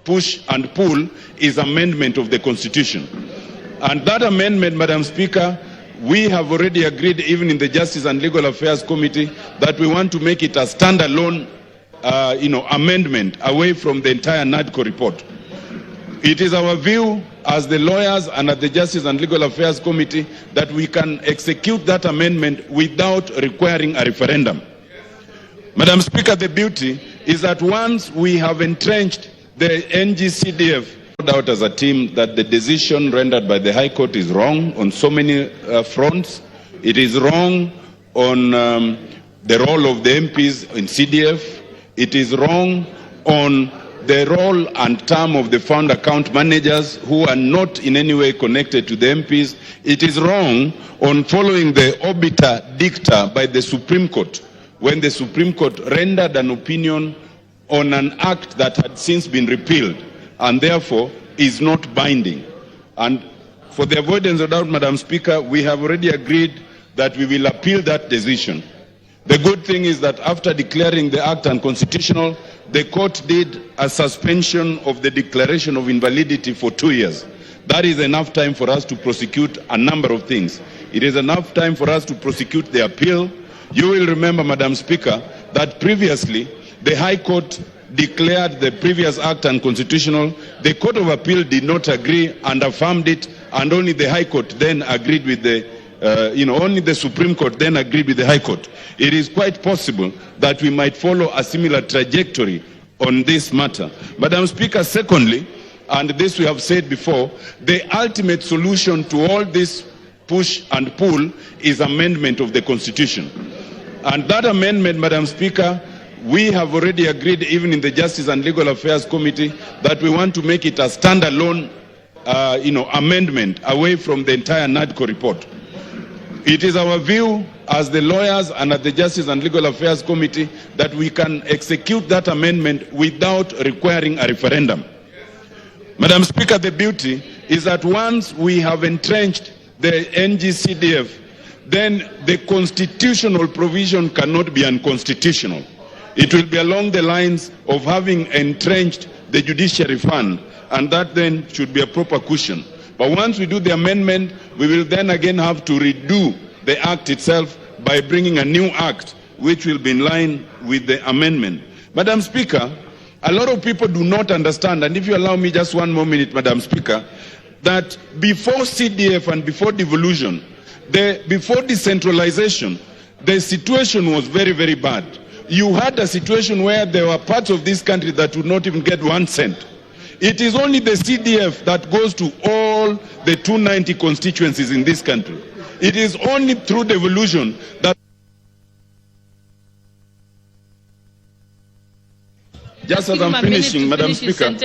push and pull is amendment of the Constitution. And that amendment, Madam Speaker, we have already agreed, even in the Justice and Legal Affairs Committee, that we want to make it a standalone amendment away from the entire NADCO report. It is our view as the lawyers and at the Justice and Legal Affairs Committee that we can execute that amendment without requiring a referendum. Madam Speaker, the beauty is that once we have entrenched the CDF, out as a team that the decision rendered by the High Court is wrong on so many fronts. It is wrong on the role of the MPs in CDF. It is wrong on the role and term of the fund account managers who are not in any way connected to the MPs. It is wrong on following the obiter dicta by the Supreme Court, when the Supreme Court rendered an opinion on an act that had since been repealed and therefore is not binding. And for the avoidance of doubt, Madam Speaker, we have already agreed that we will appeal that decision. The good thing is that after declaring the act unconstitutional, the court did a suspension of the declaration of invalidity for 2 years. That is enough time for us to prosecute a number of things. It is enough time for us to prosecute the appeal. You will remember, Madam Speaker, that previously the High Court declared the previous act unconstitutional. The Court of Appeal did not agree and affirmed it, and only the High Court then agreed with the only the Supreme Court then agreed with the High Court. It is quite possible that we might follow a similar trajectory on this matter. Madam Speaker, secondly, and this we have said before, the ultimate solution to all this push and pull is amendment of the Constitution. And that amendment, Madam Speaker, we have already agreed, even in the Justice and Legal Affairs Committee, that we want to make it a standalone amendment away from the entire NADCO report. It is our view as the lawyers and at the Justice and Legal Affairs Committee that we can execute that amendment without requiring a referendum. Madam Speaker, the beauty is that once we have entrenched the CDF, then the constitutional provision cannot be unconstitutional. It will be along the lines of having entrenched the judiciary fund, and that then should be a proper cushion. But once we do the amendment, we will then again have to redo the act itself by bringing a new act which will be in line with the amendment. Madam Speaker, a lot of people do not understand, and if you allow me just one more minute, Madam Speaker, that before CDF and before devolution, before decentralization, the situation was very, very bad. You had a situation where there were parts of this country that would not even get 1 cent. It is only the CDF that goes to all the 290 constituencies in this country. It is only through devolution that... Just as I'm finishing, Madam Speaker,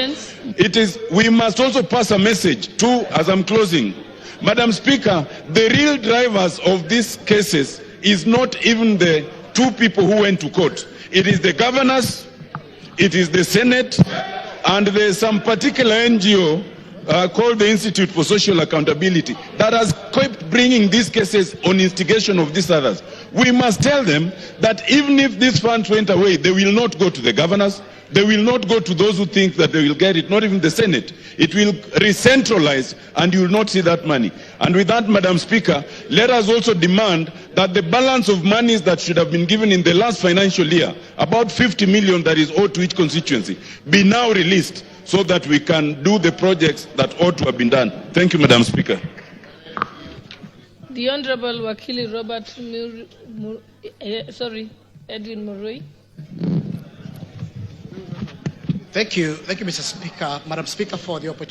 we must also pass a message to, as I'm closing, Madam Speaker, the real drivers of these cases is not even the 2 people who went to court. It is the governors, it is the Senate, and there's some particular NGO called the Institute for Social Accountability that has kept bringing these cases on instigation of these others. We must tell them that even if these funds went away, they will not go to the governors, they will not go to those who think that they will get it, not even the Senate. It will re-centralize and you will not see that money. And with that, Madam Speaker, let us also demand that the balance of monies that should have been given in the last financial year, about 50 million that is owed to each constituency, be now released so that we can do the projects that ought to have been done. Thank you, Madam Speaker. The Honorable Wakili Robert Edwin Murray. Thank you, Mr. Speaker, Madam Speaker, for the opportunity.